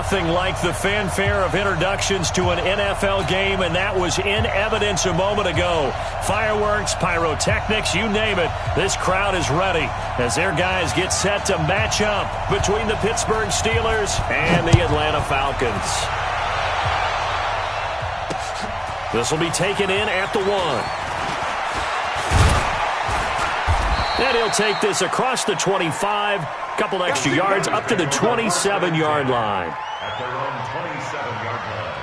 Nothing like the fanfare of introductions to an NFL game, and that was in evidence a moment ago. Fireworks, pyrotechnics, you name it. This crowd is ready as their guys get set to match up between the Pittsburgh Steelers and the Atlanta Falcons. This will be taken in at the 1. And he'll take this across the 25, couple extra yards up to the 27-yard line. At their own 27-yard line.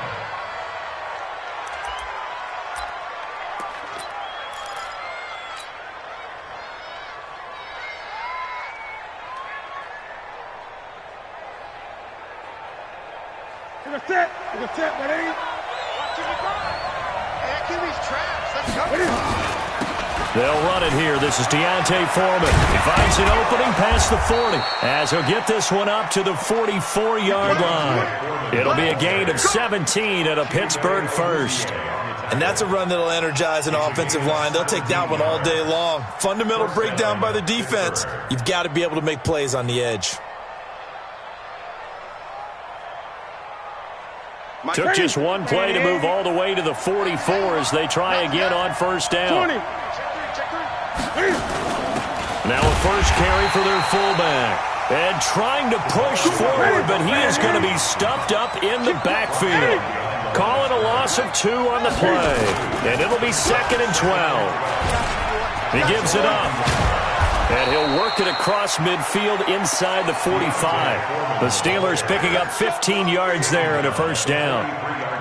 Look at that, ready? QB's traps. Let's go. They'll run it here. This is Deontay Foreman. He finds an opening past the 40 as he'll get this one up to the 44-yard line. It'll be a gain of 17 at a Pittsburgh first. And that's a run that'll energize an offensive line. They'll take that one all day long. Fundamental breakdown by the defense. You've got to be able to make plays on the edge. Took just one play to move all the way to the 44 as they try again on first down. Now a first carry for their fullback. And trying to push forward, but he is going to be stuffed up in the backfield. Calling a loss of 2 on the play. And it'll be 2nd and 12. He gives it up. And he'll work it across midfield inside the 45. The Steelers picking up 15 yards there and a first down.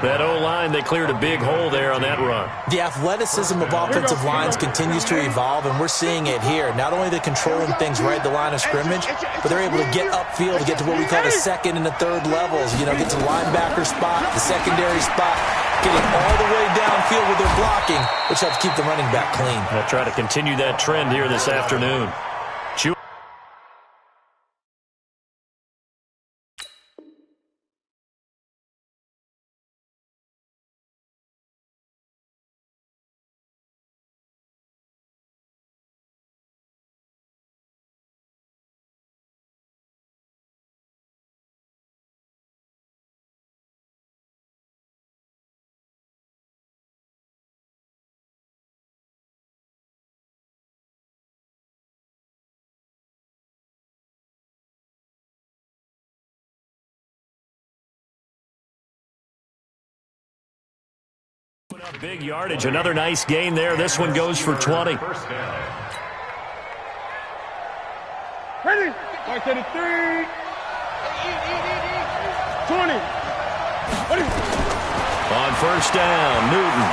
That O-line, they cleared a big hole there on that run. The athleticism of offensive lines continues to evolve, and we're seeing it here. Not only are they controlling things right at the line of scrimmage, but they're able to get upfield to get to what we call the 2nd and the 3rd levels. You know, get to the linebacker spot, the secondary spot, getting all the way downfield with their blocking, which helps keep the running back clean. They'll try to continue that trend here this afternoon. Big yardage, another nice gain there. This one goes for 20. Ready? 33. 20. Ready? On first down, Newton.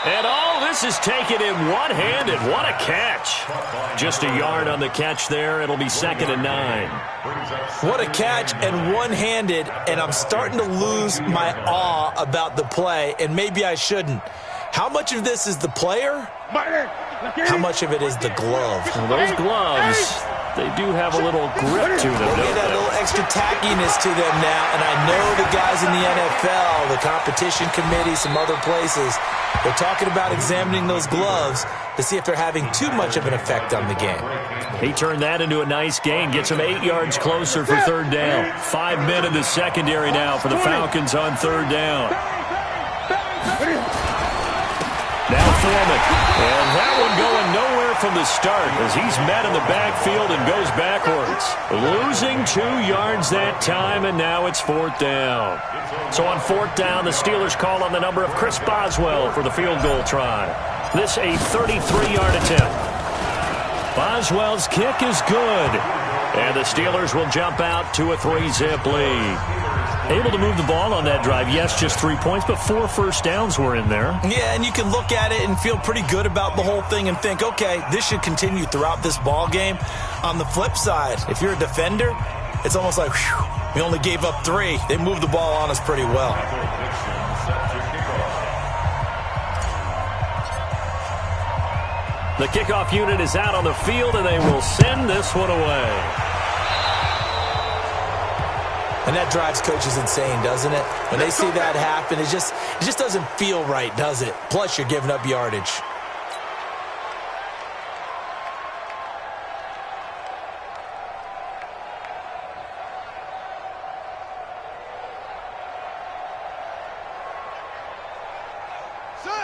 And all this is taken in one-handed. What a catch. Just a yard on the catch there. It'll be 2nd and 9. What a catch and one-handed, and I'm starting to lose my awe about the play, and maybe I shouldn't. How much of this is the player? How much of it is the glove? Well, those gloves, they do have a little grip to them, don't They got a little extra tackiness to them now, and I know the guys in the NFL, the competition committee, some other places, they're talking about examining those gloves to see if they're having too much of an effect on the game. He turned that into a nice gain, gets him 8 yards closer for 3rd down. 5 men in the secondary now for the Falcons on 3rd down. Now Foreman, and that one going nowhere from the start as he's met in the backfield and goes backwards. Losing 2 yards that time, and now it's 4th down. So on 4th down, the Steelers call on the number of Chris Boswell for the field goal try. This a 33-yard attempt. Boswell's kick is good, and the Steelers will jump out to a 3-zip lead. Able to move the ball on that drive. Yes, just 3 points, but 4 first downs were in there. Yeah, and you can look at it and feel pretty good about the whole thing and think, okay, this should continue throughout this ball game. On the flip side, if you're a defender, it's almost like, whew, we only gave up 3. They moved the ball on us pretty well. The kickoff unit is out on the field, and they will send this one away. And that drives coaches insane, doesn't it? When they see that happen, it just doesn't feel right, does it? Plus, you're giving up yardage.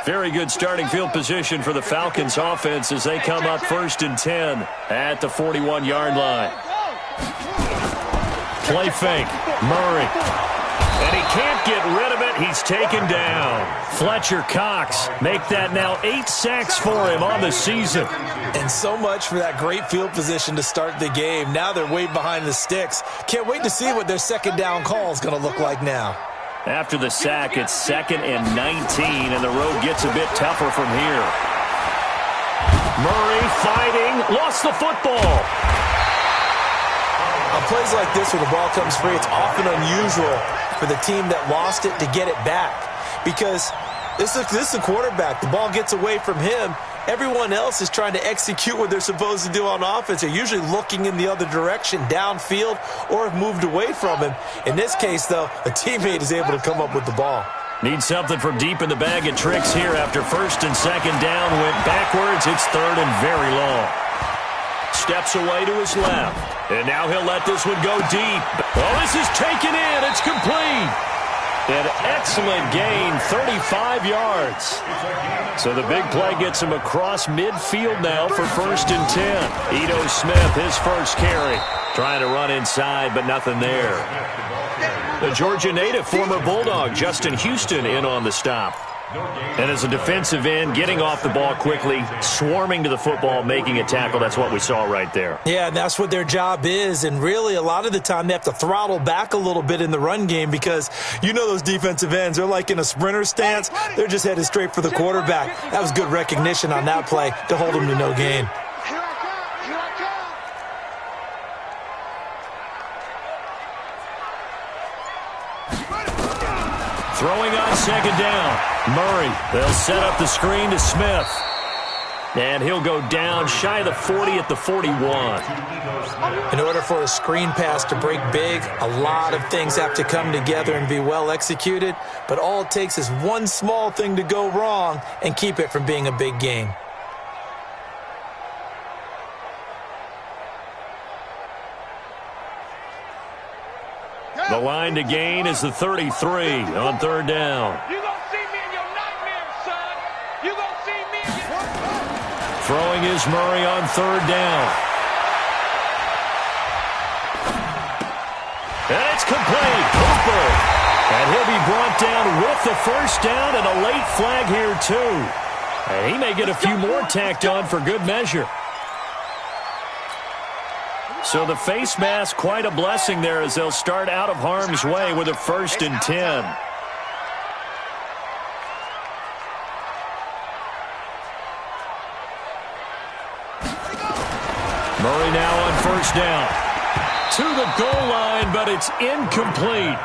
Very good starting field position for the Falcons offense as they come up 1st and 10 at the 41-yard line. Play fake. Murray. And he can't get rid of it. He's taken down. Fletcher Cox make that now 8 sacks for him on the season. And so much for that great field position to start the game. Now they're way behind the sticks. Can't wait to see what their second down call is going to look like now. After the sack, it's 2nd and 19, and the road gets a bit tougher from here. Murray fighting, lost the football. On plays like this where the ball comes free, it's often unusual for the team that lost it to get it back. Because this is the quarterback. The ball gets away from him. Everyone else is trying to execute what they're supposed to do on offense. They're usually looking in the other direction, downfield, or have moved away from him. In this case, though, a teammate is able to come up with the ball. Needs something from deep in the bag of tricks here after 1st and 2nd down. Went backwards. It's 3rd and very long. Steps away to his left. And now he'll let this one go deep. Oh, this is taken in. It's complete. An excellent gain, 35 yards. So the big play gets him across midfield now for 1st and 10. Ito Smith, his first carry. Trying to run inside, but nothing there. The Georgia native, former Bulldog, Justin Houston, in on the stop. And as a defensive end, getting off the ball quickly, swarming to the football, making a tackle, that's what we saw right there. Yeah, and that's what their job is. And really, a lot of the time, they have to throttle back a little bit in the run game because you know those defensive ends, they're like in a sprinter stance. They're just headed straight for the quarterback. That was good recognition on that play to hold them to no gain. Throwing on 2nd down. Murray, they'll set up the screen to Smith. And he'll go down shy of the 40 at the 41. In order for a screen pass to break big, a lot of things have to come together and be well executed. But all it takes is one small thing to go wrong and keep it from being a big game. The line to gain is the 33 on 3rd down. You gonna see me in your nightmares, son. You gonna see me in your... Throwing is Murray on 3rd down. And it's complete. Cooper. And he'll be brought down with the 1st down and a late flag here, too. And he may get a few more tacked on for good measure. So the face mask, quite a blessing there as they'll start out of harm's way with a 1st and 10. Murray now on 1st down. To the goal line, but it's incomplete.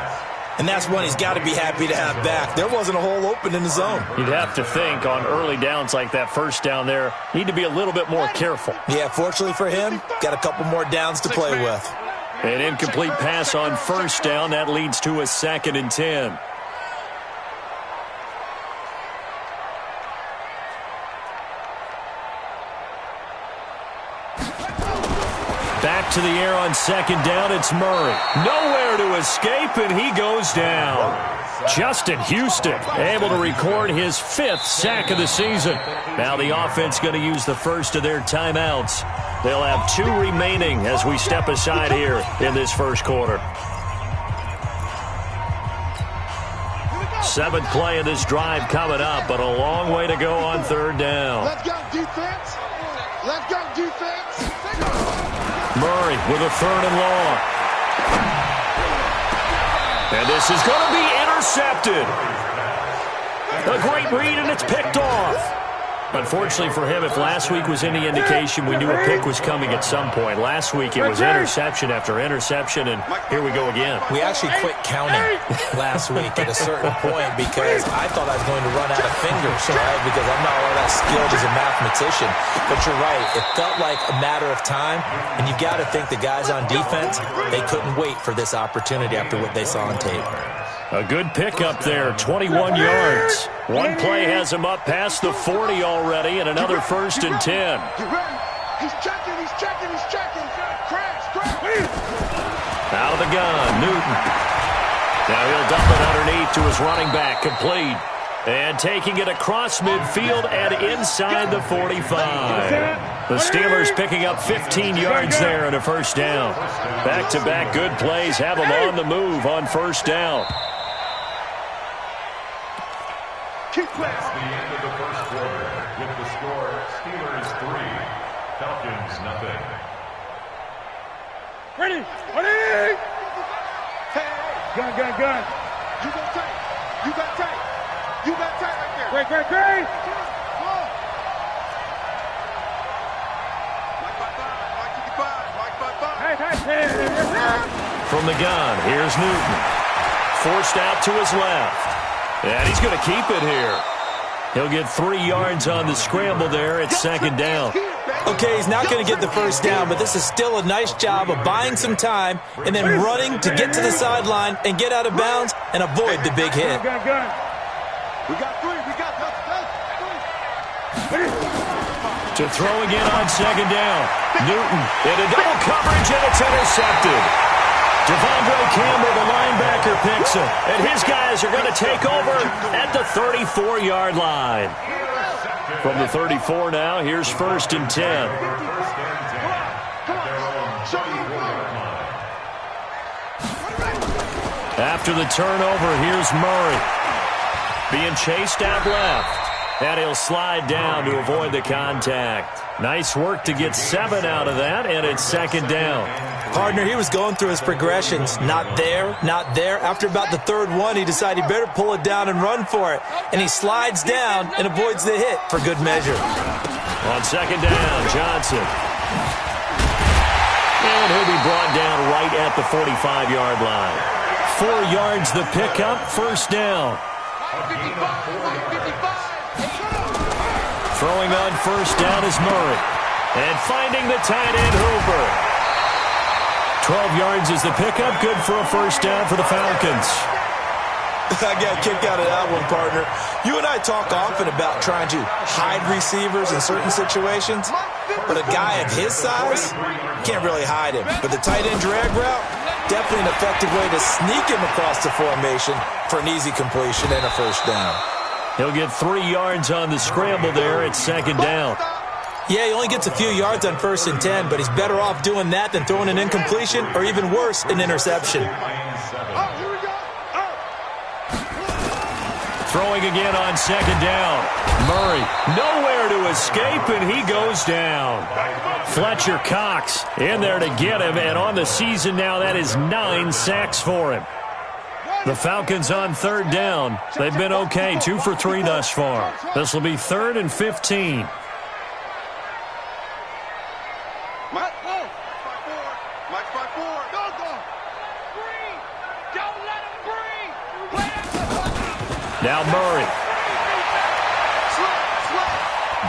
And that's one he's got to be happy to have back. There wasn't a hole open in the zone. You'd have to think on early downs like that 1st down there, need to be a little bit more careful. Yeah, fortunately for him, got a couple more downs to play with. An incomplete pass on 1st down. That leads to a 2nd and 10. Back to the air on 2nd down. It's Murray. Nowhere to escape, and he goes down. Justin Houston able to record his 5th sack of the season. Now the offense going to use the first of their timeouts. They'll have 2 remaining as we step aside here in this first quarter. 7th play of this drive coming up, but a long way to go on 3rd down. Let's go, defense. Let's go, defense. Murray with a 3rd and long. And this is going to be intercepted. A great read, and it's picked off. Unfortunately for him, if last week was any indication, we knew a pick was coming at some point. Last week it was interception after interception, and here we go again. We actually quit counting last week at a certain point because I thought I was going to run out of fingers, right? Because I'm not all that skilled as a mathematician. But you're right. It felt like a matter of time, and you've got to think the guys on defense, they couldn't wait for this opportunity after what they saw on tape. A good pickup there, 21 yards. One play has him up past the 40 already, and another 1st and 10. He's checking, he's checking, he's checking. Crash. Out of the gun, Newton. Now he'll dump it underneath to his running back, complete. And taking it across midfield and inside the 45. The Steelers picking up 15 yards there and a first down. Back-to-back good plays have them on the move on first down. That's the end of the first quarter with the score Steelers 3, Falcons 0. Ready! Ready! Hey! Gun, gun, gun! You got tight! You got tight! You got tight right there! Great, great, great! From the gun, here's Newton. Forced out to his left. And he's going to keep it here. He'll get 3 yards on the scramble there at second down. Okay, he's not going to get the first down, but this is still a nice job of buying some time and then running to get to the sideline and get out of bounds and avoid the big hit. Gun, gun. We got 3. We got 3. To throw again on second down. Newton into double coverage, and it's intercepted. Devondre Campbell, the linebacker, picks him. And his guys are going to take over at the 34-yard line. From the 34 now, here's first and 10. After the turnover, here's Murray. Being chased out left. And he'll slide down to avoid the contact. Nice work to get 7 out of that, and it's second down. Partner, he was going through his progressions. Not there, not there. After about the third one, he decided he better pull it down and run for it. And he slides down and avoids the hit for good measure. On second down, Johnson. And he'll be brought down right at the 45-yard line. 4 yards the pickup, first down. Throwing on first down is Murray. And finding the tight end, Hoover. 12 yards is the pickup. Good for a first down for the Falcons. I got a kick out of that one, partner. You and I talk often about trying to hide receivers in certain situations. But a guy of his size, can't really hide him. But the tight end drag route, definitely an effective way to sneak him across the formation for an easy completion and a first down. He'll get 3 yards on the scramble there at second down. Yeah, he only gets a few yards on first and 10, but he's better off doing that than throwing an incompletion or even worse, an interception. Throwing again on second down. Murray nowhere to escape, and he goes down. Fletcher Cox in there to get him, and on the season now, that is 9 sacks for him. The Falcons on third down. They've been okay, 2 for 3 thus far. This will be 3rd and 15. Mike 4. Mike 5-4. Go, go. Breathe. Don't let him breathe. Now Murray.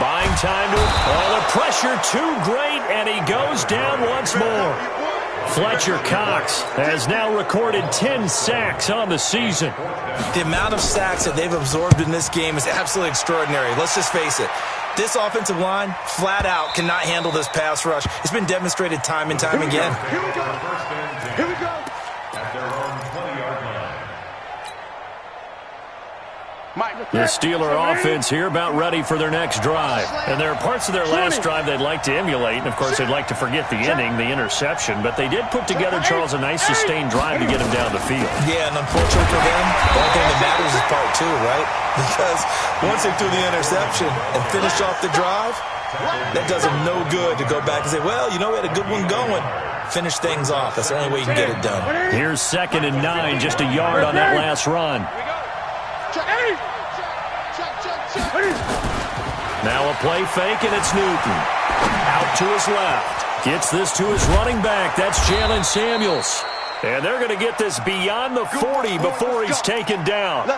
Buying time to... Oh, the pressure too great, and he goes down once more. Fletcher Cox has now recorded 10 sacks on the season. The amount of sacks that they've absorbed in this game is absolutely extraordinary. Let's just face it. This offensive line, flat out, cannot handle this pass rush. It's been demonstrated time and time again. Here we go. Here we go. At their own 20-yard line. The Steeler offense here about ready for their next drive. And there are parts of their last drive they'd like to emulate. And, of course, they'd like to forget the ending, the interception. But they did put together, Charles, a nice sustained drive to get him down the field. Yeah, and unfortunately for them, the only thing that matters is part 2, right? Because once they threw the interception and finished off the drive, that does them no good to go back and say, well, you know, we had a good one going. Finish things off. That's the only way you can get it done. Here's 2nd and 9, just a yard on that last run. Now a play fake, and it's Newton. Out to his left. Gets this to his running back. That's Jalen Samuels. And they're going to get this beyond the 40 before he's taken down.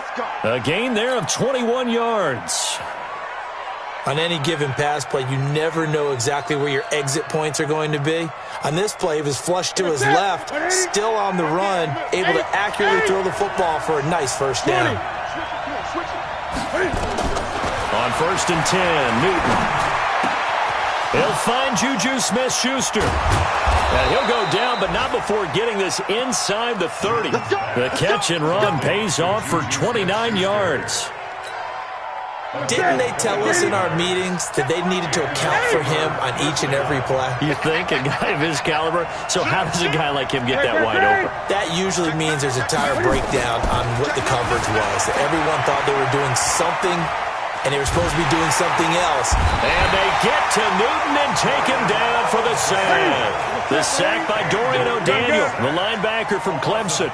A gain there of 21 yards. On any given pass play, you never know exactly where your exit points are going to be. On this play, he was flushed to his left, still on the run, able to accurately throw the football for a nice first down. On 1st and 10, Newton. He'll find Juju Smith-Schuster. And he'll go down, but not before getting this inside the 30. The catch and run pays off for 29 yards. Didn't they tell us in our meetings that they needed to account for him on each and every play? You think? A guy of his caliber? So how does a guy like him get that wide open? That usually means there's a tire breakdown on what the coverage was. Everyone thought they were doing something, and they were supposed to be doing something else. And they get to Newton and take him down for the sack. The sack by Dorian O'Daniel, the linebacker from Clemson.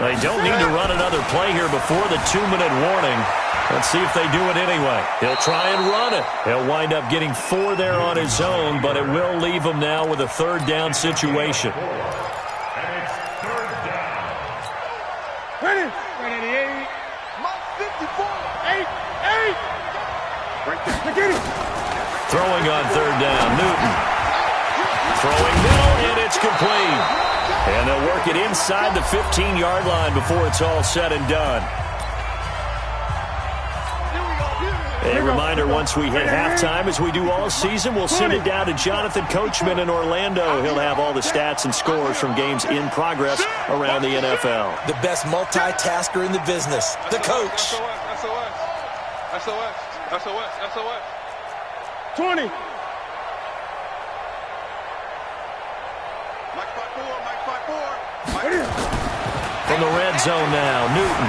They don't need to run another play here before the 2-minute warning. Let's see if they do it anyway. He'll try and run it. He'll wind up getting 4 there on his own, but it will leave him now with a 3rd down situation. And it's 3rd down. Ready? Ready at the 8. Mark 54. 8. Right there. Get it. Throwing on 3rd down, Newton. Throwing middle, and it's complete. And they'll work it inside the 15-yard line before it's all said and done. A reminder, once we hit halftime, as we do all season, we'll send it down to Jonathan Coachman in Orlando. He'll have all the stats and scores from games in progress around the NFL. The best multitasker in the business, the coach. SOS. 20. Mike 5-4. From the red zone now, Newton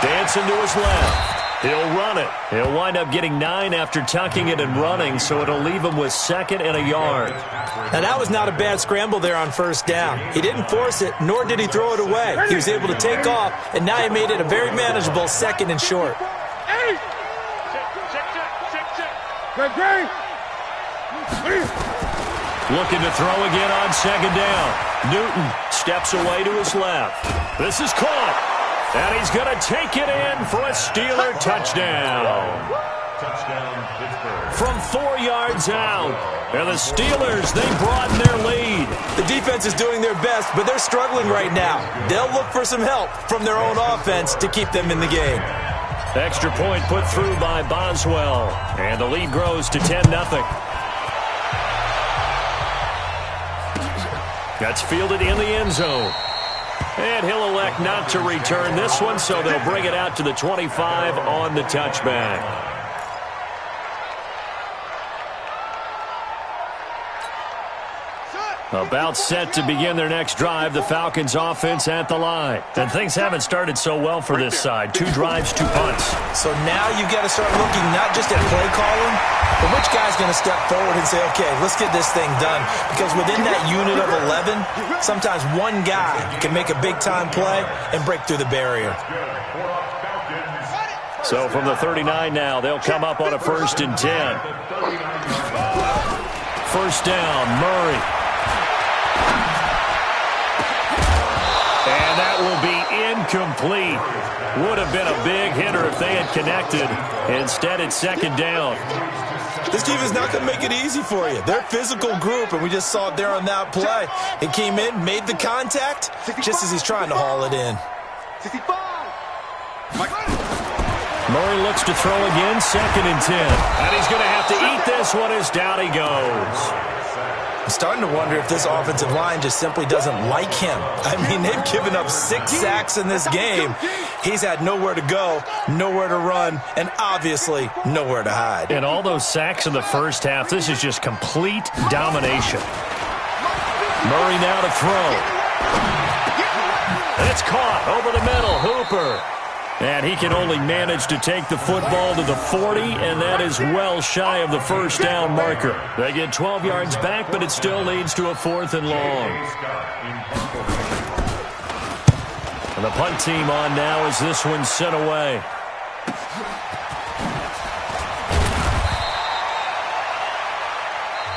dancing to his left. He'll run it. He'll wind up getting 9 after tucking it and running, so it'll leave him with 2nd and a yard. Now, that was not a bad scramble there on 1st down. He didn't force it, nor did he throw it away. He was able to take off, and now he made it a very manageable 2nd and short. Great. Looking to throw again on 2nd down. Newton steps away to his left. This is caught. And he's going to take it in for a Steeler touchdown. Touchdown, Pittsburgh. From 4 yards out. And the Steelers, they broaden their lead. The defense is doing their best, but they're struggling right now. They'll look for some help from their own offense to keep them in the game. Extra point put through by Boswell. And the lead grows to 10-0. That's fielded in the end zone. And he'll elect not to return this one, so they'll bring it out to the 25 on the touchback. About set to begin their next drive, the Falcons offense at the line. And things haven't started so well for this side. 2 drives, 2 punts. So now you've got to start looking not just at play calling, but which guy's going to step forward and say, okay, let's get this thing done. Because within that unit of 11, sometimes one guy can make a big-time play and break through the barrier. So from the 39 now, they'll come up on a 1st and 10. 1st down, Murray. And that will be incomplete. Would have been a big hitter if they had connected. Instead, it's 2nd down. This defense is not going to make it easy for you. They're a physical group, and we just saw it there on that play. It came in, made the contact, just as he's trying to haul it in. Murray looks to throw again, 2nd and 10. And he's going to have to eat this one as down he goes. I'm starting to wonder if this offensive line just simply doesn't like him. I mean, they've given up 6 sacks in this game. He's had nowhere to go, nowhere to run, and obviously nowhere to hide. And all those sacks in the first half, this is just complete domination. Murray now to throw. And it's caught over the middle. Hooper. And he can only manage to take the football to the 40, and that is well shy of the 1st down marker. They get 12 yards back, but it still leads to a 4th and long. And the punt team on now as this one's sent away.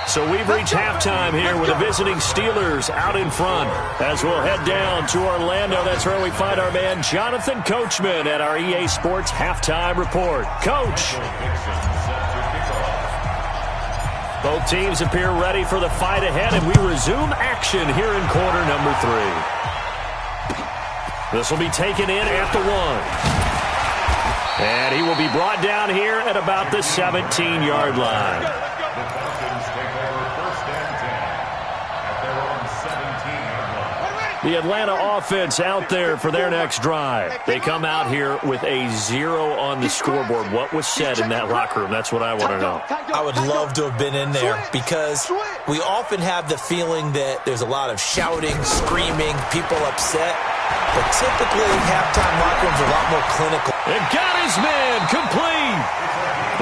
So we've reached halftime here with the visiting Steelers out in front. As we'll head down to Orlando, that's where we find our man Jonathan Coachman at our EA Sports Halftime Report. Coach. Both teams appear ready for the fight ahead, and we resume action here in quarter number 3. This will be taken in at the 1. And he will be brought down here at about the 17-yard line. The Atlanta offense out there for their next drive. They come out here with a 0 on the scoreboard. What was said in that locker room? That's what I want to know. I would love to have been in there because we often have the feeling that there's a lot of shouting, screaming, people upset. But typically, halftime locker rooms are a lot more clinical. And got his man complete.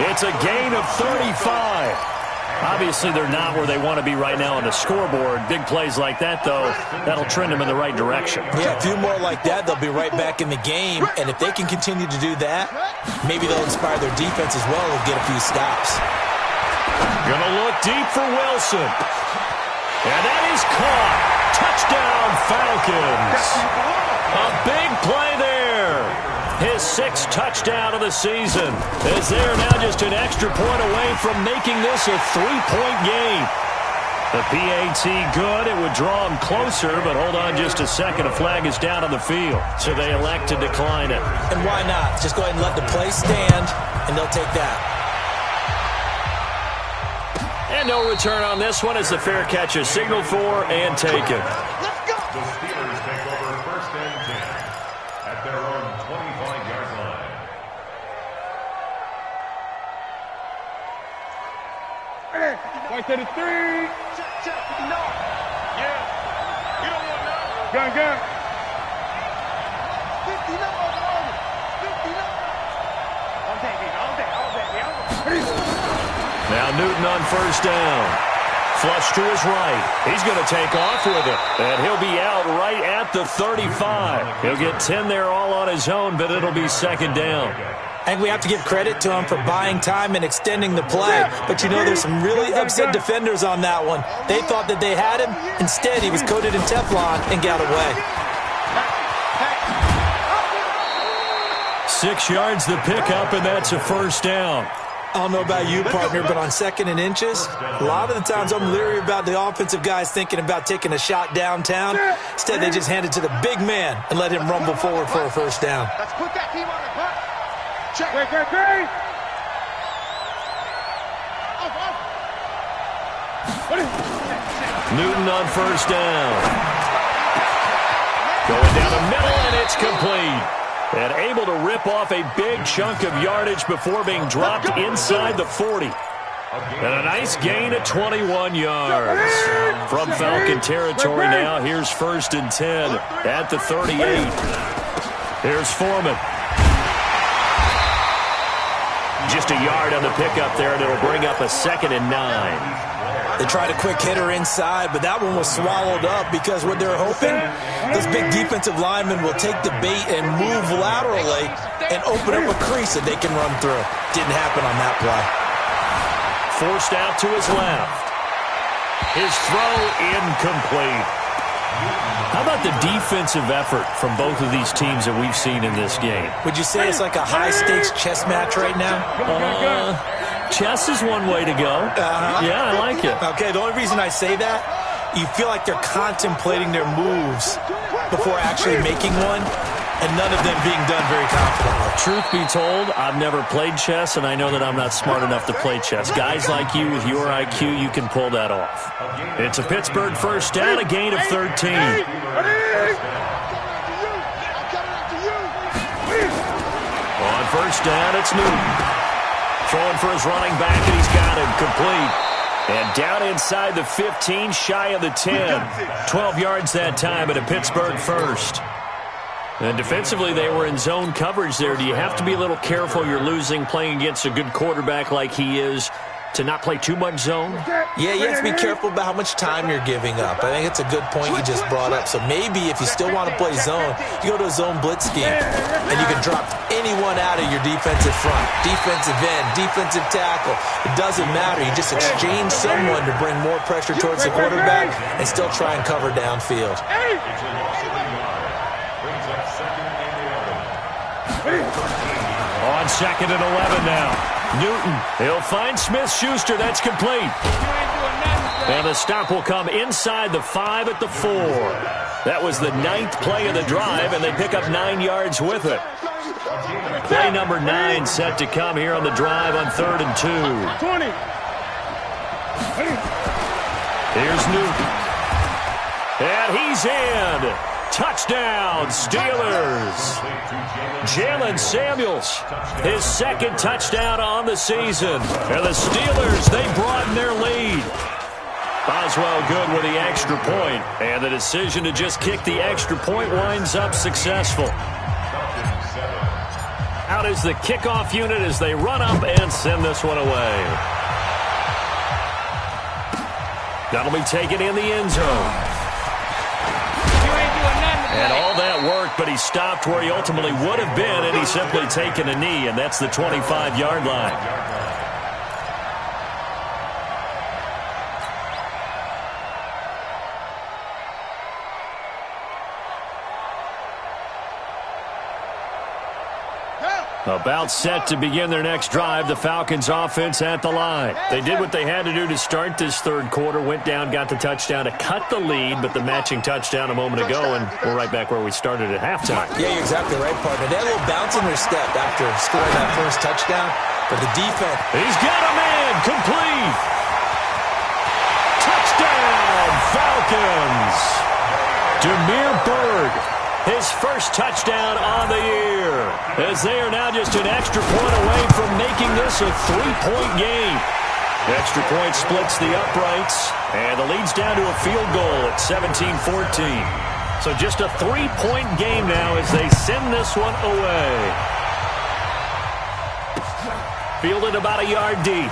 It's a gain of 35. Obviously, they're not where they want to be right now on the scoreboard. Big plays like that, though, that'll trend them in the right direction. Yeah, a few more like that, they'll be right back in the game. And if they can continue to do that, maybe they'll inspire their defense as well and get a few stops. Gonna look deep for Wilson. And that is caught. Touchdown, Falcons. A big play there. His 6th touchdown of the season, as they are now just an extra point away from making this a 3-point game. The PAT good. It would draw him closer, but hold on just a second. A flag is down on the field, so they elect to decline it. And why not? Just go ahead and let the play stand, and they'll take that. And no return on this one as the fair catch is signaled for and taken. The Steelers take over 1st and 10 at their own 25-yard line. Point to the 3. Yeah. You don't want none. Gun, gun. 50 no over. 50 no. All day, baby. Now Newton on 1st down. Flush to his right. He's going to take off with it. And he'll be out right at the 35. He'll get 10 there all on his own, but it'll be 2nd down. I think we have to give credit to him for buying time and extending the play. But, you know, there's some really upset defenders on that one. They thought that they had him. Instead, he was coated in Teflon and got away. 6 yards the pickup, and that's a 1st down. I don't know about you, partner, but on 2nd and inches, a lot of the times I'm leery about the offensive guys thinking about taking a shot downtown. Instead, they just hand it to the big man and let him rumble forward for a 1st down. Let's put that team on the clock. Check. Great. Newton on 1st down. Going down the middle, and it's complete. And able to rip off a big chunk of yardage before being dropped inside the 40. And a nice gain of 21 yards. From Falcon territory now, here's 1st and 10 at the 38. Here's Foreman. Just a yard on the pickup there, and it'll bring up a 2nd and 9. They tried a quick hitter inside, but that one was swallowed up because what they're hoping, those big defensive linemen will take the bait and move laterally and open up a crease that they can run through. Didn't happen on that play. Forced out to his left. His throw incomplete. How about the defensive effort from both of these teams that we've seen in this game? Would you say it's like a high-stakes chess match right now? Chess is one way to go. Yeah, I like it. Okay, the only reason I say that, you feel like they're contemplating their moves before actually making one, and none of them being done very confidently. Truth be told, I've never played chess, and I know that I'm not smart enough to play chess. Guys like you with your IQ, you can pull that off. It's a Pittsburgh 1st down, a gain of 13. On 1st down, it's Newton. Throwing for his running back, and he's got him complete. And down inside the 15, shy of the 10. 12 yards that time at a Pittsburgh 1st. And defensively, they were in zone coverage there. Do you have to be a little careful you're losing playing against a good quarterback like he is to not play too much zone? Yeah, you have to be careful about how much time you're giving up. I think it's a good point you just brought up. So maybe if you still want to play zone, you go to a zone blitz scheme, and you can drop anyone out of your defensive front, defensive end, defensive tackle. It doesn't matter. You just exchange someone to bring more pressure towards the quarterback and still try and cover downfield. On 2nd and 11 now. Newton, he'll find Smith-Schuster. That's complete. And the stop will come inside the 5 at the 4. That was the 9th play of the drive, and they pick up 9 yards with it. Play number 9 set to come here on the drive on 3rd and 2. 20. Here's Newton. And he's in. Touchdown, Steelers. Jalen Samuels, his second touchdown on the season. And the Steelers, they broaden their lead. Boswell good with the extra point. And the decision to just kick the extra point winds up successful. Out is the kickoff unit as they run up and send this one away. That'll be taken in the end zone. And all that work, but he stopped where he ultimately would have been, and he's simply taken a knee, and that's the 25-yard line. About set to begin their next drive, the Falcons offense at the line. They did what they had to do to start this third quarter, went down, got the touchdown to cut the lead, but the matching touchdown a moment ago, and we're right back where we started at halftime. Yeah, you're exactly right, partner. They had a little bounce in their step after scoring that first touchdown, but the defense... He's got a man, complete! Touchdown, Falcons! Demir Bird. His first touchdown on the year, as they are now just an extra point away from making this a three-point game. The extra point splits the uprights, and the lead's down to a field goal at 17-14. So just a three-point game now as they send this one away. Fielded about a yard deep.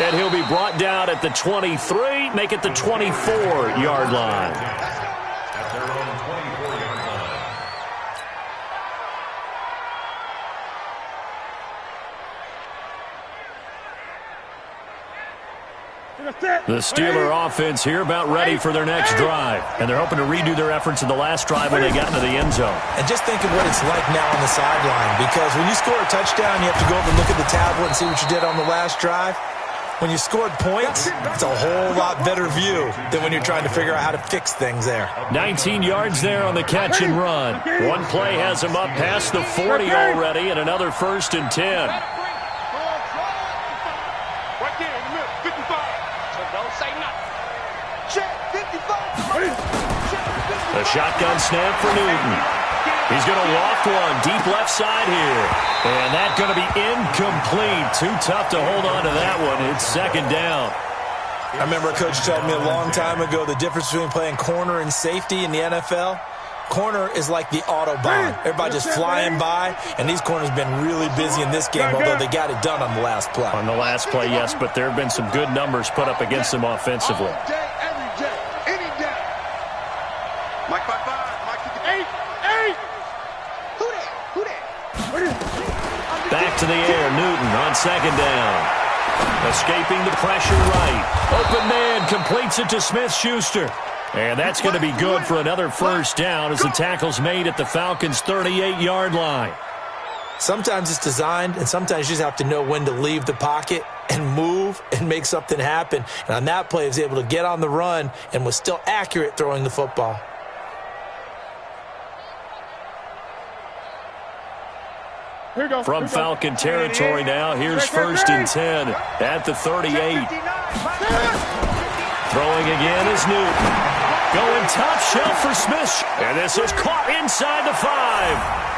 And he'll be brought down at the 23, make it the 24-yard line. At their own 24-yard line. The Steeler offense here about ready for their next drive. And they're hoping to redo their efforts in the last drive when they got into the end zone. And just think of what it's like now on the sideline, because when you score a touchdown, you have to go up and look at the tablet and see what you did on the last drive. When you scored points, it's a whole lot better view than when you're trying to figure out how to fix things there. 19 yards there on the catch and run. One play has him up past the 40 already, and another 1st and 10. Right there in the middle, 55. So don't say nothing. Check, 55. A shotgun snap for Newton. He's going to loft one deep left side here. And that's going to be incomplete. Too tough to hold on to that one. It's second down. I remember a coach told me a long time ago the difference between playing corner and safety in the NFL. Corner is like the Autobahn. Everybody just flying by, and these corners have been really busy in this game, although they got it done on the last play. On the last play, yes, but there have been some good numbers put up against them offensively. All day, every day, any day. Mike 5-5, Mike 8. Who that? Back to the air, Newton on second down. Escaping the pressure right. Open man completes it to Smith-Schuster. And that's going to be good for another first down as the tackle's made at the Falcons' 38-yard line. Sometimes it's designed, and sometimes you just have to know when to leave the pocket and move and make something happen. And on that play, he was able to get on the run and was still accurate throwing the football. From Falcon territory now, here's 1st and 10 at the 38. Throwing again is Newton. Going top shelf for Smith. And this is caught inside the 5.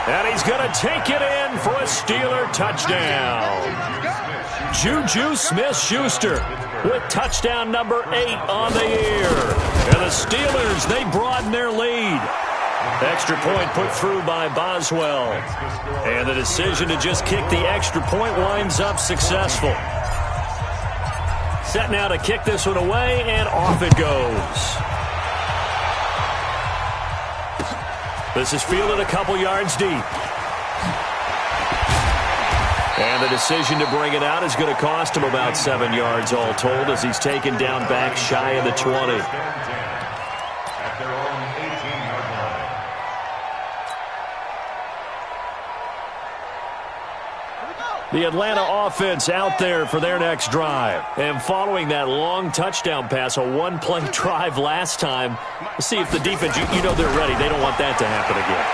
And he's going to take it in for a Steeler touchdown. Juju Smith-Schuster with touchdown number 8 on the year. And the Steelers, they broaden their lead. Extra point put through by Boswell. And the decision to just kick the extra point winds up successful. Set now to kick this one away, and off it goes. This is fielded a couple yards deep. And the decision to bring it out is going to cost him about 7 yards all told as he's taken down back shy of the 20. At their own 18-yard line. The Atlanta offense out there for their next drive. And following that long touchdown pass, a one-play drive last time, let's see if the defense, you know they're ready. They don't want that to happen again.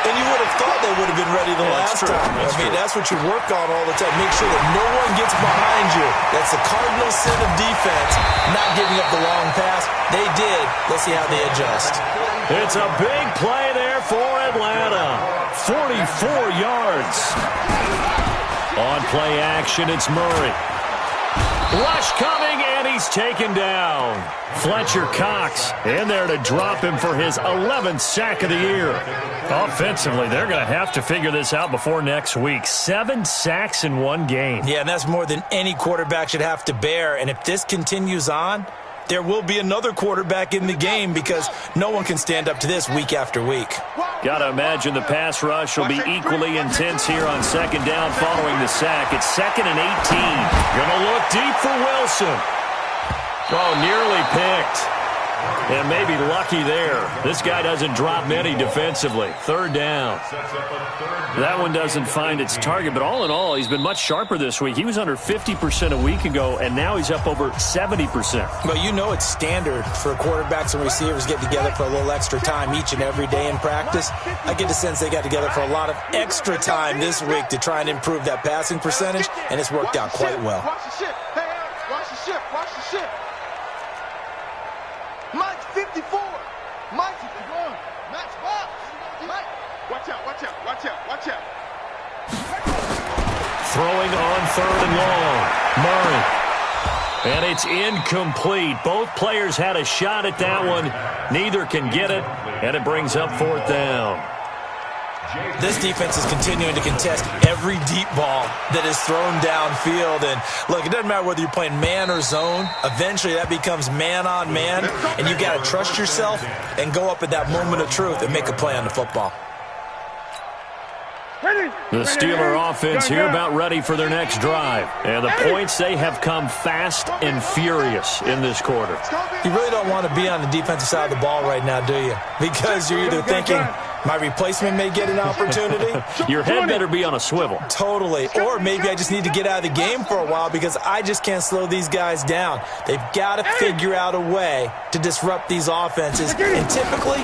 And you would have thought they would have been ready the last time. I mean, that's what you work on all the time. Make sure that no one gets behind you. That's the cardinal sin of defense, not giving up the long pass. They did. Let's see how they adjust. It's a big play there for Atlanta. 44 yards. On play action, it's Murray. Rush coming, and he's taken down. Fletcher Cox in there to drop him for his 11th sack of the year. Offensively, they're going to have to figure this out before next week. 7 sacks in one game. Yeah, and that's more than any quarterback should have to bear. And if this continues on, there will be another quarterback in the game because no one can stand up to this week after week. Got to imagine the pass rush will be equally intense here on second down following the sack. It's 2nd and 18. Going to look deep for Wilson. Oh, nearly picked. And maybe lucky there. This guy doesn't drop many defensively. 3rd down. That one doesn't find its target, but all in all, he's been much sharper this week. He was under 50% a week ago, and now he's up over 70%. Well, you know it's standard for quarterbacks and receivers get together for a little extra time each and every day in practice. I get the sense they got together for a lot of extra time this week to try and improve that passing percentage, and it's worked out quite well. Watch the ship. Hey, watch the ship. Watch the ship. Mike's 54. Mike's 51. Max box. Mike. Watch out, watch out, watch out, watch out. Throwing on 3rd and long. Murray. And it's incomplete. Both players had a shot at that one. Neither can get it, and it brings up 4th down. This defense is continuing to contest every deep ball that is thrown downfield. And, look, it doesn't matter whether you're playing man or zone. Eventually that becomes man on man, and you got to trust yourself and go up at that moment of truth and make a play on the football. The Steeler offense here about ready for their next drive. And the points, they have come fast and furious in this quarter. You really don't want to be on the defensive side of the ball right now, do you? Because you're either thinking, my replacement may get an opportunity. Your head better be on a swivel. Totally. Or maybe I just need to get out of the game for a while because I just can't slow these guys down. They've got to figure out a way to disrupt these offenses. And typically,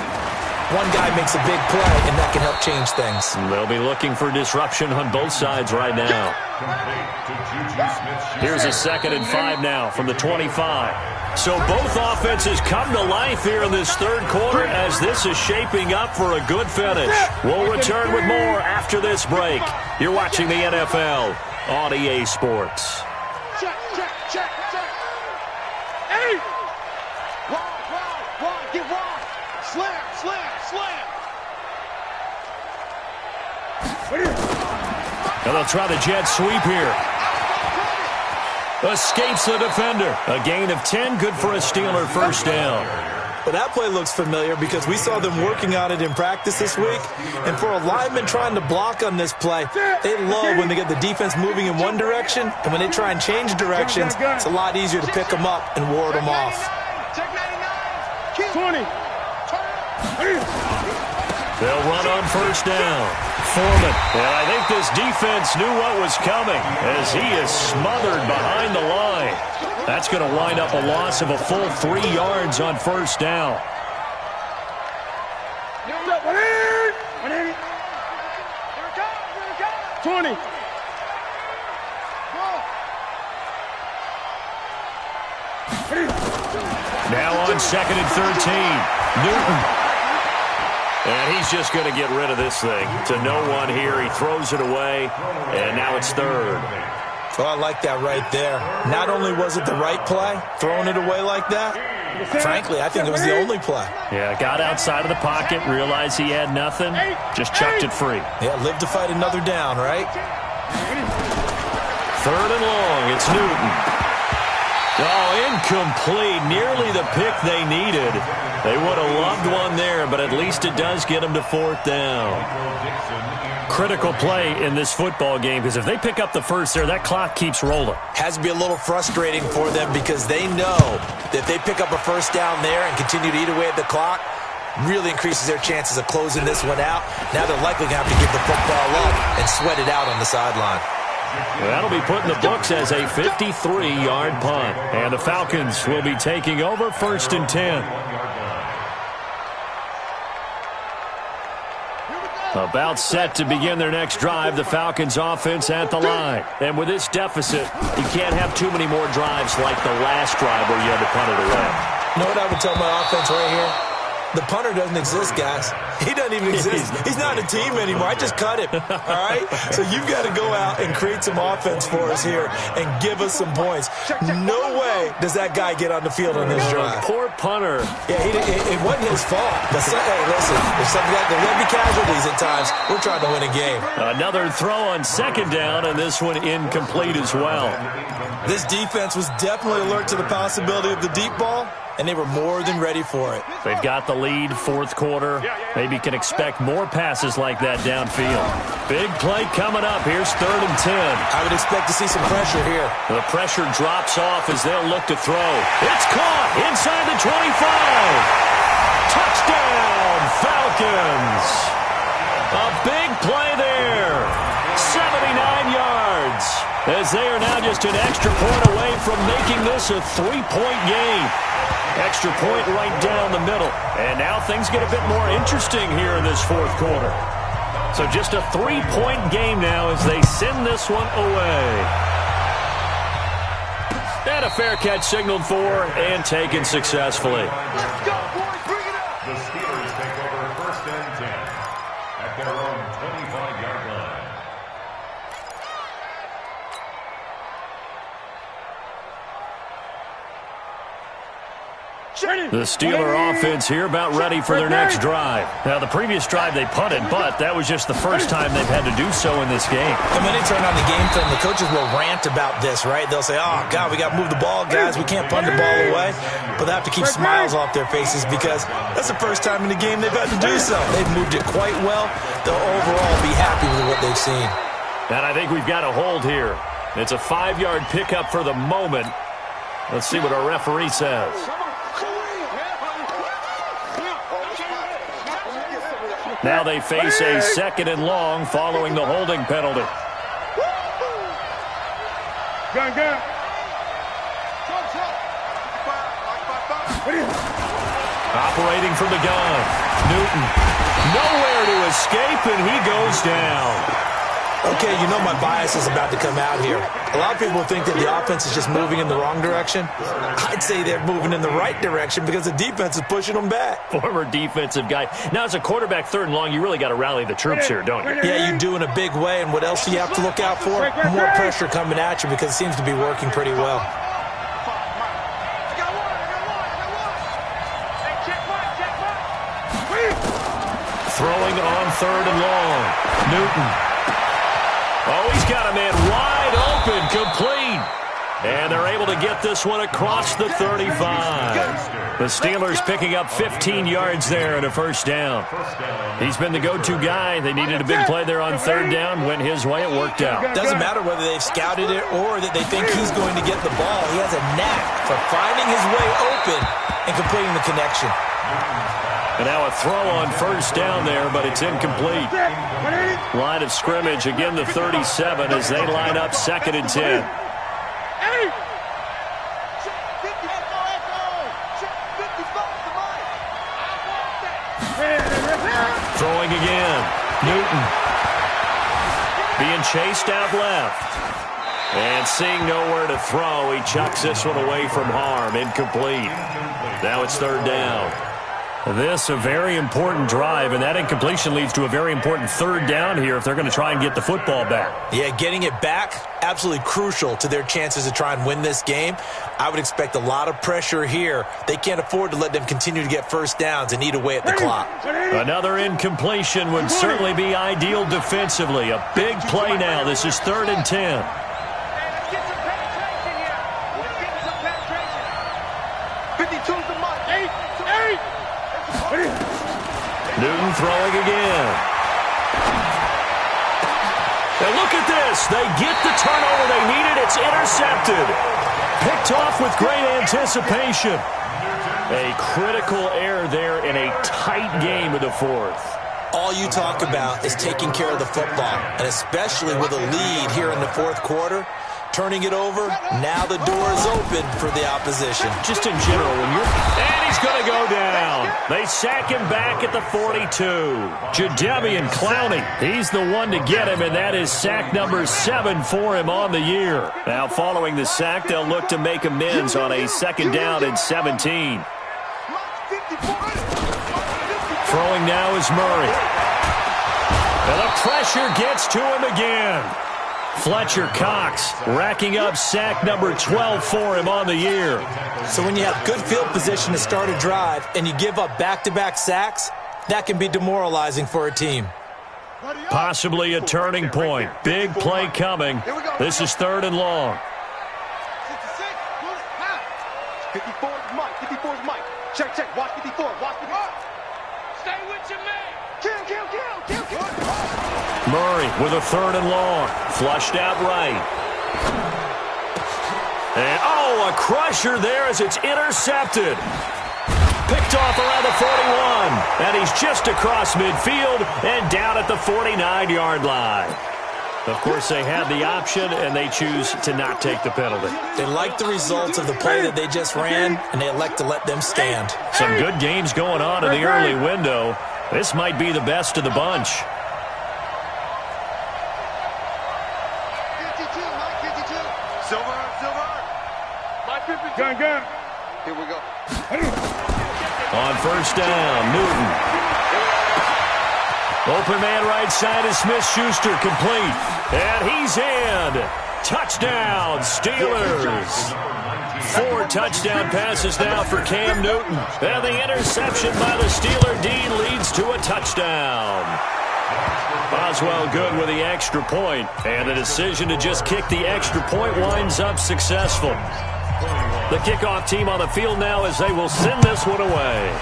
one guy makes a big play, and that can help change things. They'll be looking for disruption on both sides right now. Here's a 2nd and 5 now from the 25. So both offenses come to life here in this 3rd quarter as this is shaping up for a good finish. We'll return with more after this break. You're watching the NFL on EA Sports. Check, check, check, check. Hey! Wide, get wide. Slam, slam, slam. And they'll try the jet sweep here. Escapes the defender. A gain of 10, good for a Steeler 1st down. Well, that play looks familiar because we saw them working on it in practice this week. And for a lineman trying to block on this play, they love when they get the defense moving in one direction. And when they try and change directions, it's a lot easier to pick them up and ward them off. Check 99. 20. They'll run on 1st down. Foreman. And I think this defense knew what was coming as he is smothered behind the line. That's going to wind up a loss of a full 3 yards on 1st down. 20. Now on 2nd and 13. Newton. And he's just going to get rid of this thing. To no one here. He throws it away, and now it's 3rd. Oh, I like that right there. Not only was it the right play, throwing it away like that, frankly, I think it was the only play. Yeah, got outside of the pocket, realized he had nothing, just chucked it free. Yeah, live to fight another down, right? 3rd and long, it's Newton. Oh, incomplete. Nearly the pick they needed. They would have loved one there, but at least it does get them to 4th down. Critical play in this football game because if they pick up the first there, that clock keeps rolling. Has to be a little frustrating for them because they know that if they pick up a 1st down there and continue to eat away at the clock, really increases their chances of closing this one out. Now they're likely going to have to give the football up and sweat it out on the sideline. That'll be put in the books as a 53-yard punt. And the Falcons will be taking over 1st and 10. About set to begin their next drive, the Falcons offense at the line. And with this deficit, you can't have too many more drives like the last drive where you had to punt it away. You know what I would tell my offense right here? The punter doesn't exist, guys. He doesn't even exist. He's not a team anymore. I just cut him, all right? So you've got to go out and create some offense for us here and give us some points. No way does that guy get on the field on this drive. Poor punter. Yeah, it wasn't his fault. But hey, listen, there's something like there will be casualties at times. We're trying to win a game. Another throw on second down, and this one incomplete as well. This defense was definitely alert to the possibility of the deep ball, and they were more than ready for it. They've got the lead, fourth quarter. Maybe can expect more passes like that downfield. Big play coming up. Here's 3rd and 10. I would expect to see some pressure here. The pressure drops off as they'll look to throw. It's caught inside the 25. Touchdown, Falcons. A big play there. 79 yards. As they are now just an extra point away from making this a 3-point game. Extra point right down the middle. And now things get a bit more interesting here in this fourth quarter. So just a 3-point game now as they send this one away. And a fair catch signaled for and taken successfully. Let's go, boys. Bring it up. The Steelers take over 1st and 10 at their own 25-yard line. The Steeler offense here about ready for their next drive. Now, the previous drive they punted, but that was just the first time they've had to do so in this game. And when they turn on the game film, the coaches will rant about this, right? They'll say, oh, God, we got to move the ball, guys. We can't punt the ball away. But they have to keep smiles off their faces because that's the first time in the game they've had to do so. They've moved it quite well. They'll overall be happy with what they've seen. And I think we've got a hold here. It's a 5-yard pickup for the moment. Let's see what our referee says. Now they face a 2nd and long following the holding penalty. Gun. Operating from the gun. Newton. Nowhere to escape, and he goes down. Okay, you know my bias is about to come out here. A lot of people think that the offense is just moving in the wrong direction. I'd say they're moving in the right direction because the defense is pushing them back. Former defensive guy. Now, as a quarterback 3rd and long, you really got to rally the troops here, don't you? Yeah, you do in a big way, and what else do you have to look out for? More pressure coming at you because it seems to be working pretty well. Throwing on 3rd and long. Newton. Oh, he's got a man wide open, complete. And they're able to get this one across the 35. The Steelers picking up 15 yards there and a 1st down. He's been the go-to guy. They needed a big play there on 3rd down. Went his way. It worked out. Doesn't matter whether they've scouted it or that they think he's going to get the ball. He has a knack for finding his way open and completing the connection. And now a throw on 1st down there, but it's incomplete. Line of scrimmage, again the 37 as they line up 2nd and 10. Throwing again. Newton. Being chased out left. And seeing nowhere to throw, he chucks this one away from harm. Incomplete. Now it's 3rd down. This a very important drive, and that incompletion leads to a very important 3rd down here if they're going to try and get the football back. Yeah, getting it back, absolutely crucial to their chances to try and win this game. I would expect a lot of pressure here. They can't afford to let them continue to get 1st downs and eat away at the clock. Another incompletion would certainly be ideal defensively. A big play now. This is 3rd and 10. Newton throwing again. And look at this. They get the turnover they needed. It's intercepted. Picked off with great anticipation. A critical error there in a tight game of the 4th. All you talk about is taking care of the football, and especially with a lead here in the 4th quarter. turning it over. Now the door is open for the opposition. Just in general, and he's going to go down. They sack him back at the 42. Jadeveon Clowney, he's the one to get him, and that is sack number 7 for him on the year. Now, following the sack, they'll look to make amends on a 2nd down and 17. Throwing now is Murray. And the pressure gets to him again. Fletcher Cox racking up sack number 12 for him on the year. So when you have good field position to start a drive and you give up back-to-back sacks, that can be demoralizing for a team. Possibly a turning point. Big play coming. This is 3rd and long. 54 is Mike. 54 is Mike. Check, check. Watch 54. Watch 54. Stay with your man. Kill. Murray with a 3rd and long. Flushed out right. And, a crusher there as it's intercepted. Picked off around the 41. And he's just across midfield and down at the 49-yard line. Of course, they had the option, and they choose to not take the penalty. They like the results of the play that they just ran, and they elect to let them stand. Some good games going on in the early window. This might be the best of the bunch. 52, Mike 52. Silver. Mike 52. Gun. Here we go. On 1st down, Newton. Open man right side is Smith-Schuster, complete. And he's in. Touchdown, Steelers. 4 touchdown passes now for Cam Newton. And the interception by the Steeler D leads to a touchdown. Boswell good with the extra point. And the decision to just kick the extra point winds up successful. The kickoff team on the field now as they will send this one away.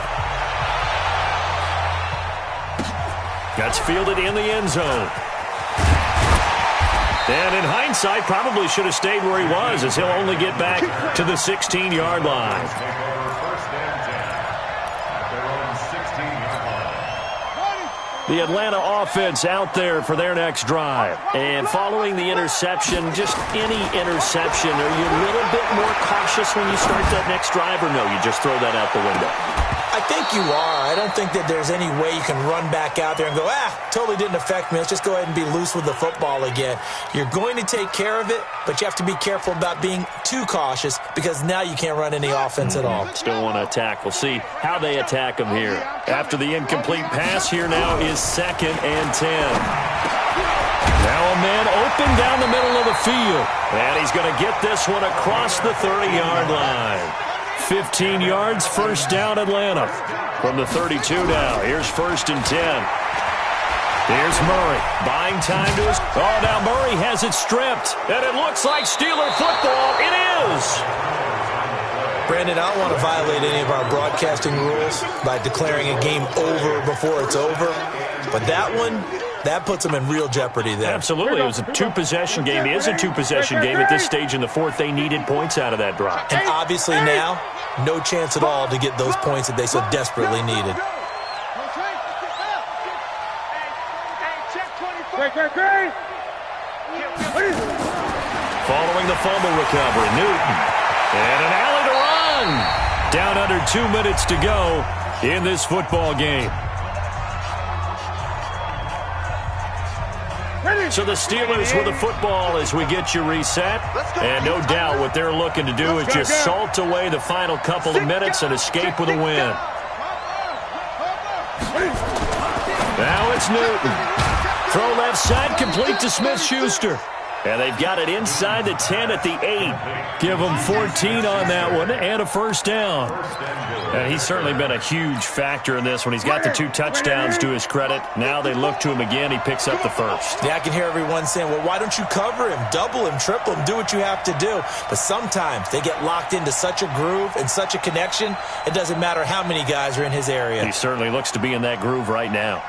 That's fielded in the end zone. And in hindsight, probably should have stayed where he was, as he'll only get back to the 16-yard line. The Atlanta offense out there for their next drive. And following the interception, just any interception, are you a little bit more cautious when you start that next drive, or no, you just throw that out the window? I think you are. I don't think that there's any way you can run back out there and go, totally didn't affect me. Let's just go ahead and be loose with the football again. You're going to take care of it, but you have to be careful about being too cautious because now you can't run any offense at all. Still want to attack. We'll see how they attack them here. After the incomplete pass, here now is 2nd and 10. Now a man open down the middle of the field. And he's going to get this one across the 30-yard line. 15 yards, 1st down Atlanta. From the 32 now, here's 1st and 10. Here's Murray, buying time to his... now Murray has it stripped. And it looks like Steeler football. It is! Brandon, I don't want to violate any of our broadcasting rules by declaring a game over before it's over. But that one, that puts them in real jeopardy there. Absolutely. It was a 2-possession game. It is a 2-possession game at this stage in the 4th. They needed points out of that drive. And obviously now, no chance at all to get those points that they so desperately needed. Great. Following the fumble recovery, Newton. And an alley to run. Down under 2 minutes to go in this football game. So the Steelers with the football as we get you reset. And no doubt what they're looking to do is just salt away the final couple of minutes and escape with a win. Now it's Newton. Throw left side, complete to Smith-Schuster. And they've got it inside the 10 at the 8. Give them 14 on that one and a 1st down. And he's certainly been a huge factor in this when he's got the 2 touchdowns to his credit. Now they look to him again. He picks up the 1st. Yeah, I can hear everyone saying, well, why don't you cover him, double him, triple him, do what you have to do. But sometimes they get locked into such a groove and such a connection, it doesn't matter how many guys are in his area. He certainly looks to be in that groove right now.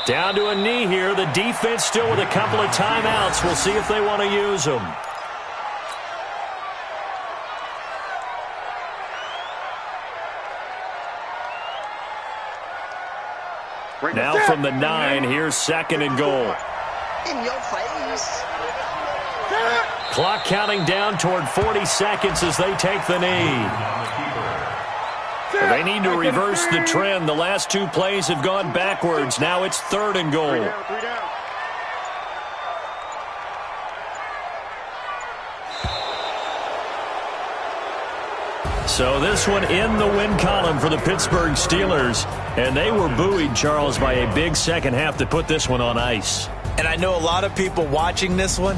Down to a knee here. The defense still with a couple of timeouts. We'll see if they want to use them. Now from the 9, here's 2nd and goal. In your face. Clock counting down toward 40 seconds as they take the knee. They need to reverse the trend. The last 2 plays have gone backwards. Now it's 3rd and goal. 3 down. So this one in the win column for the Pittsburgh Steelers. And they were buoyed, Charles, by a big second half to put this one on ice. And I know a lot of people watching this one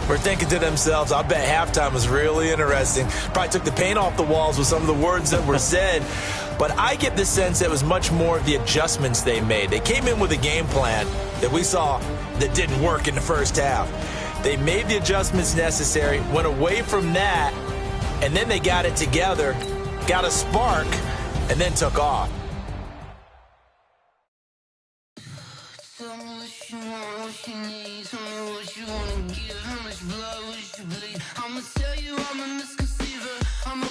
were thinking to themselves, I bet halftime was really interesting. Probably took the paint off the walls with some of the words that were said. But I get the sense it was much more of the adjustments they made. They came in with a game plan that we saw that didn't work in the first half. They made the adjustments necessary, went away from that, and then they got it together, got a spark, and then took off. I'ma tell you I'm a misconceiver. I'm a